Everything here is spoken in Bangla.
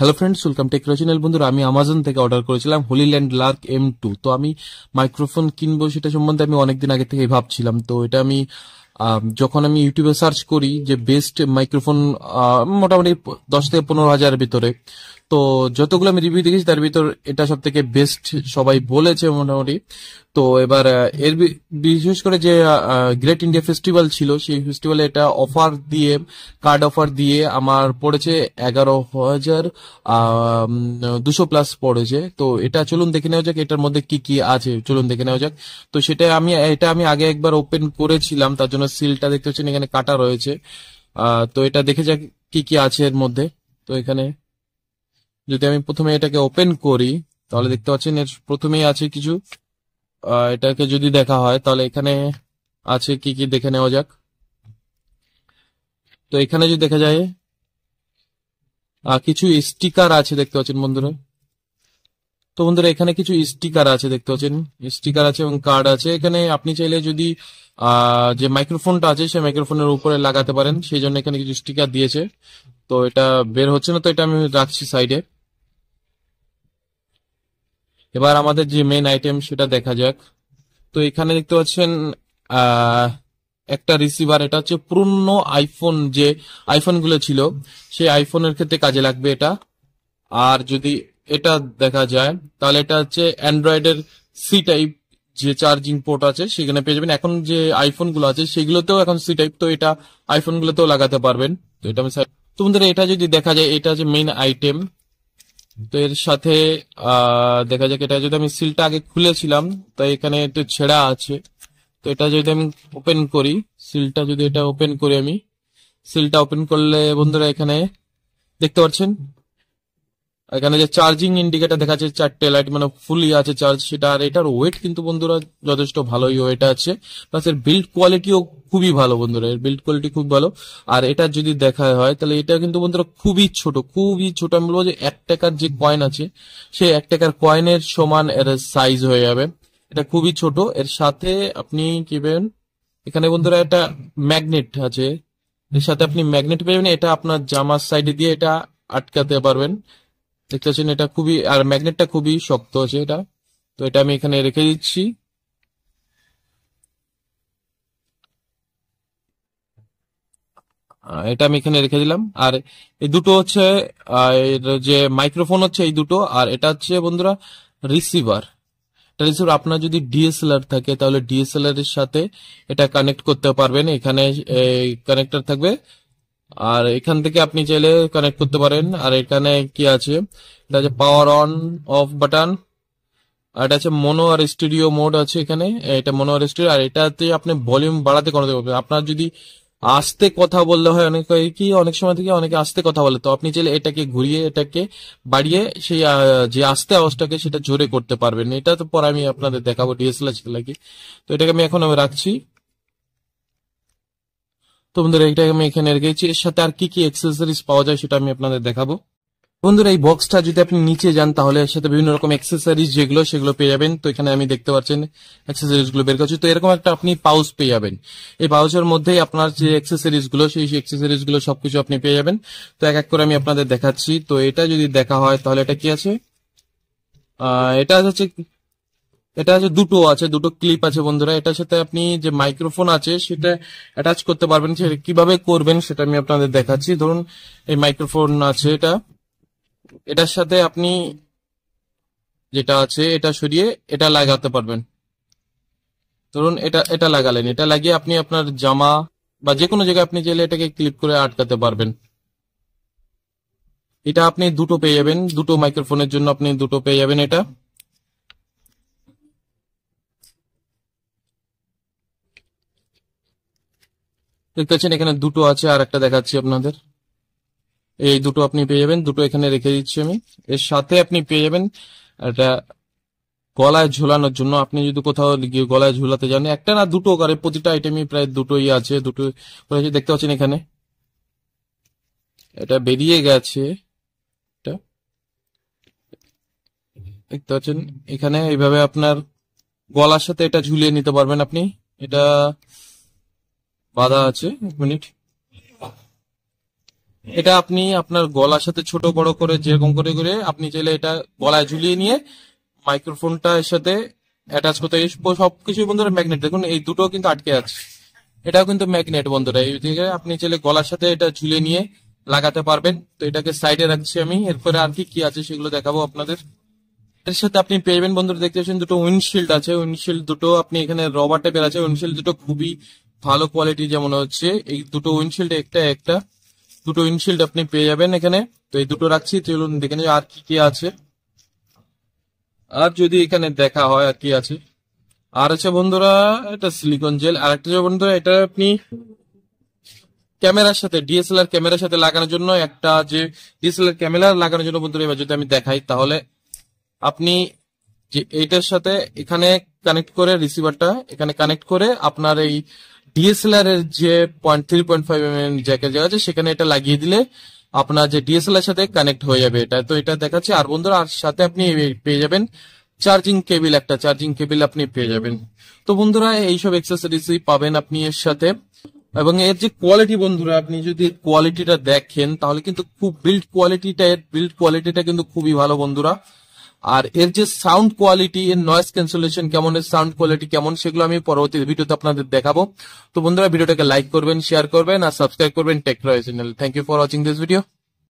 Hello friends, welcome take channel. বন্ধুরা, আমি আমাজন থেকে অর্ডার করেছিলাম হোলিল্যান্ড লার্ক M2। তো আমি মাইক্রোফোন কিনবো সেটা সম্বন্ধে আমি অনেকদিন আগে থেকে ভাবছিলাম। তো এটা আমি যখন আমি ইউটিউবে সার্চ করি যে বেস্ট মাইক্রোফোন মোটামুটি 10 থেকে 15 হাজারের ভিতরে, তো যতগুলো আমি রিভিউ দেখেছি তার ভিতর এটা সব থেকে বেস্ট সবাই বলেছে মোটামুটি। তো এবার বিশেষ করে যে গ্রেট ইন্ডিয়া ফেস্টিভ্যাল ছিল, সেই ফেস্টিভ্যালে এটা অফার দিয়ে, কার্ড অফার দিয়ে আমার পড়েছে 11,200 প্লাস পড়েছে। তো এটা চলুন দেখে নেওয়া যাক এটার মধ্যে কি কি আছে, চলুন দেখে নেওয়া যাক। তো সেটা আমি আগে একবার ওপেন করেছিলাম, তার জন্য সিলটা দেখতে পাচ্ছেন এখানে কাটা রয়েছে। তো এটা দেখে যাক কি কি আছে এর মধ্যে। তো এখানে যদি আমি প্রথমে এটাকে ওপেন করি তাহলে দেখতে পাচ্ছেন এর প্রথমেই আছে কিছু। এটাকে যদি দেখা হয় তাহলে এখানে আছে কি কি দেখে নেওয়া যাক। তো এখানে যদি দেখা যায় কিছু স্টিকার আছে দেখতে পাচ্ছেন বন্ধুরা। তো বন্ধুরা, এখানে কিছু স্টিকার আছে দেখতে পাচ্ছেন, স্টিকার আছে এবং কার্ড আছে। এখানে আপনি চাইলে যদি যে মাইক্রোফোনটা আছে সেই মাইক্রোফোনের উপরে লাগাতে পারেন, সেই জন্য এখানে কিছু স্টিকার দিয়েছে। তো এটা বের হচ্ছে না, তো এটা আমি রাখছি সাইডে। এবার আমাদের যে মেইন আইটেম সেটা দেখা যাক। তো এখানে দেখতে পাচ্ছেন আহ একটা রিসিভার। এটা হচ্ছে পুরনো আইফোন, যে আইফোন গুলো ছিল সেই আইফোনের ক্ষেত্রে কাজে লাগবে এটা। আর যদি এটা দেখা যায় তাহলে এটা হচ্ছে অ্যান্ড্রয়েডের সি টাইপ যে চার্জিং পোর্ট আছে সেখানে পেয়ে যাবেন। এখন যে আইফোন গুলো আছে সেগুলোতেও এখন সি টাইপ, তো এটা আইফোন গুলোতেও লাগাতে পারবেন। তো এটা আমি তো বন্ধুরা, এটা যদি দেখা যায় এটা হচ্ছে মেইন আইটেম। তো এর সাথে দেখা যাক, এটা যদি আমি সিলটা আগে খুলেছিলাম তো এখানে একটু ছেঁড়া আছে। তো এটা যদি আমি ওপেন করি, সিলটা যদি এটা ওপেন করি, আমি সিলটা ওপেন করলে বন্ধুরা এখানে দেখতে পাচ্ছেন এখানে যে চার্জিং ইন্ডিকেটর দেখা যাচ্ছে, 4টে লাইট, মানে ফুলি আছে চার্জ সেটা। আর এটার ওয়েট কিন্তু বন্ধুরা যথেষ্ট ভালোই ওয়েট আছে, প্লাস এর বিল্ড কোয়ালিটিও খুবই ভালো বন্ধুরা, এর বিল্ড কোয়ালিটি খুব ভালো। আর এটা যদি দেখা হয় তাহলে এটা কিন্তু বন্ধুরা খুবই ছোট, খুবই ছোট। আমি বলবো যে 1 টাকার যে কয়েন আছে সেই 1 টাকার কয়েনের সমান এর সাইজ হয়ে যাবে। এটা খুবই ছোট। এর সাথে আপনি কি পাবেন, এখানে বন্ধুরা একটা ম্যাগনেট আছে, এর সাথে আপনি ম্যাগনেট পেয়ে যাবেন। এটা আপনার জামার সাইডে দিয়ে এটা আটকাতে পারবেন। দেখতে পাচ্ছেন এটা খুবই, আর ম্যাগনেটটা খুবই শক্ত আছে এটা। তো এটা আমি এখানে রেখে দিচ্ছি। এটা আমি এখানে রেখে দিলাম। আর এই দুটো হচ্ছে এর যে মাইক্রোফোন হচ্ছে এই দুটো, আর এটা হচ্ছে বন্ধুরা রিসিভার। এটা রিসিভার, আপনার যদি ডিএসএলআর থাকে তাহলে ডিএসএলআর এর সাথে এটা কানেক্ট করতে পারবেন। এখানে কানেক্টর থাকবে, আর এখান থেকে আপনি চাইলে কানেক্ট করতে পারেন। আর এখানে কি আছে, এটা হচ্ছে পাওয়ার অন অফ বাটন। আর এটা আছে মোনো আর স্টুডিও মোড আছে এখানে। এটা মোনো আর স্টুডিও, আর এটাতে আপনি ভলিউম বাড়াতে কমাতে পারবেন। আপনার যদি আস্তে কথা বললে হয়, অনেক সময় থেকে অনেকে আস্তে কথা বলে, তো আপনি চাইলে এটাকে ঘুরিয়ে এটাকে বাড়িয়ে সেই যে আস্তে আওয়াজটাকে সেটা জোরে করতে পারবেন। এটা তো পরে আমি আপনাদের দেখাবো ডিএসএলআর লাগে। তো এটাকে আমি এখন রাখছি। তো বন্ধুরা, এটাকে আমি এখানে রেখেছি। এর সাথে আর কি কি অ্যাক্সেসরিজ পাওয়া যায় সেটা আমি আপনাদের দেখাবো। বন্ধুরা, এই বক্সটা যদি আপনি নিচে যান তাহলে এর সাথে বিভিন্ন রকম অ্যাক্সেসরিজ যেগুলো সেগুলো পেয়ে যাবেন। তো এখানে আমি দেখতে পাচ্ছেন অ্যাক্সেসরিজ গুলো বের করছি। তো এরকম একটা আপনি পাউচ পেয়ে যাবেন। এই পাউচের মধ্যেই আপনার যে অ্যাক্সেসরিজ গুলো সেই অ্যাক্সেসরিজ গুলো সবকিছু আপনি পেয়ে যাবেন। তো এক এক করে আমি আপনাদের দেখাচ্ছি। তো এটা যদি দেখা হয় তাহলে এটা কি আছে, এটা হচ্ছে, এটা হচ্ছে দুটো আছে, দুটো ক্লিপ আছে বন্ধুরা। এটার সাথে আপনি যে মাইক্রোফোন আছে সেটা অ্যাটাচ করতে পারবেন। সেটা কিভাবে করবেন সেটা আমি আপনাদের দেখাচ্ছি। ধরুন এই মাইক্রোফোন আছে, এটার সাথে আপনি যেটা আছে এটা সরিয়ে এটা লাগাতে পারবেন। ধরুন এটা এটা লাগালেন, এটা লাগিয়ে আপনি আপনার জামা বা যে কোনো জায়গায় আপনি চাইলে এটাকে ক্লিপ করে আটকাতে পারবেন। এটা আপনি দুটো পেয়ে যাবেন, দুটো মাইক্রোফোনের জন্য আপনি দুটো পেয়ে যাবেন। এটা দেখতে পাচ্ছেন এখানে দুটো আছে, আর একটা দেখাচ্ছি আপনাদের। এই দুটো আপনি পেয়ে যাবেন, দুটো এখানে রেখে দিচ্ছি আমি। এর সাথে আপনি পেয়ে যাবেন এটা গলায় ঝোলানোর জন্য। আপনি যদি কোথাও গিয়ে গলায় ঝুলাতে যান, একটা না দুটো করে, প্রতিটা আইটেমই প্রায় দুটোই আছে, দুটো করে আছে। দেখতে পাচ্ছেন এখানে এটা বেরিয়ে গেছে, এটা দেখতে পাচ্ছেন এখানে। এইভাবে আপনার গলার সাথে এটা ঝুলিয়ে নিতে পারবেন আপনি। এটা বাঁধা আছে, 1 মিনিট। এটা আপনি আপনার গলার সাথে ছোট বড় করে যেরকম করে করে আপনি চাইলে এটা গলায় ঝুলিয়ে নিয়ে মাইক্রোফোনটা এর সাথে অ্যাটাচ করতে, এই সবকিছু বন্ধুরা ম্যাগনেট, দেখুন এই দুটো কিন্তু আটকে আছে, এটাও কিন্তু ম্যাগনেট বন্ধুরা। এই দিকে আপনি চাইলে গলার সাথে এটা ঝুলিয়ে নিয়ে লাগাতে পারবেন। তো এটাকে সাইডে রাখছি আমি, এরপরে আর কি কি আছে সেগুলো দেখাবো আপনাদের। এর সাথে আপনি পেয়ে যাবেন বন্ধুরা, দেখতে পাচ্ছেন দুটো উইন্ডশিল্ড আছে, উইন্ডশিল্ড দুটো আপনি এখানে রবার টাইপের আছে, উইন্ডশিল্ড দুটো খুবই ভালো কোয়ালিটি যেমন হচ্ছে, এই দুটো উইন্ডশিল্ড একটা একটা দুটো উইন্ডশিল্ড আপনি পেয়ে যাবেন এখানে। তো এই দুটো রাখছি, চলুন দেখে নিই আর কি কি আছে। আর যদি এখানে দেখা হয় আর কি আছে, আর আছে বন্ধুরা এটা সিলিকন জেল, আর একটা যে বন্ধুরা এটা আপনি ক্যামেরার সাথে ডিএসএলআর ক্যামেরার সাথে লাগানোর জন্য, একটা যে ডিএসএলআর ক্যামেরা লাগানোর জন্য বন্ধুরা, এবার যদি আমি দেখাই তাহলে আপনি যে এইটার সাথে এখানে কানেক্ট করে রিসিভারটা এখানে কানেক্ট করে আপনার এই ডিএসএলআর এর যে 3.5 mm জ্যাকের জায়গা আছে সেখানে এটা লাগিয়ে দিলে আপনার যে ডিএসএলআর সাথে কানেক্ট হয়ে যাবে এটা। তো এটা দেখাচ্ছে। আর বন্ধুরা আর সাথে আপনি পেয়ে যাবেন চার্জিং কেবিল, একটা চার্জিং কেবিল আপনি পেয়ে যাবেন। তো বন্ধুরা এইসব এক্সেসরিজ পাবেন আপনি এর সাথে। এবং এর যে কোয়ালিটি বন্ধুরা, আপনি যদি কোয়ালিটিটা দেখেন তাহলে কিন্তু খুব বিল্ড কোয়ালিটিটা কিন্তু খুবই ভালো বন্ধুরা। আর এর যে সাউন্ড কোয়ালিটি, এর নয়েজ ক্যান্সেলেশন কেমন, এর সাউন্ড কোয়ালিটি কেমন, সেগুলো আমি পরবর্তী ভিডিওতে আপনাদের দেখাবো। তো বন্ধুরা ভিডিওটাকে লাইক করবেন, শেয়ার করবেন আর সাবস্ক্রাইব করবেন tech Roy channel. Thank you for watching this video.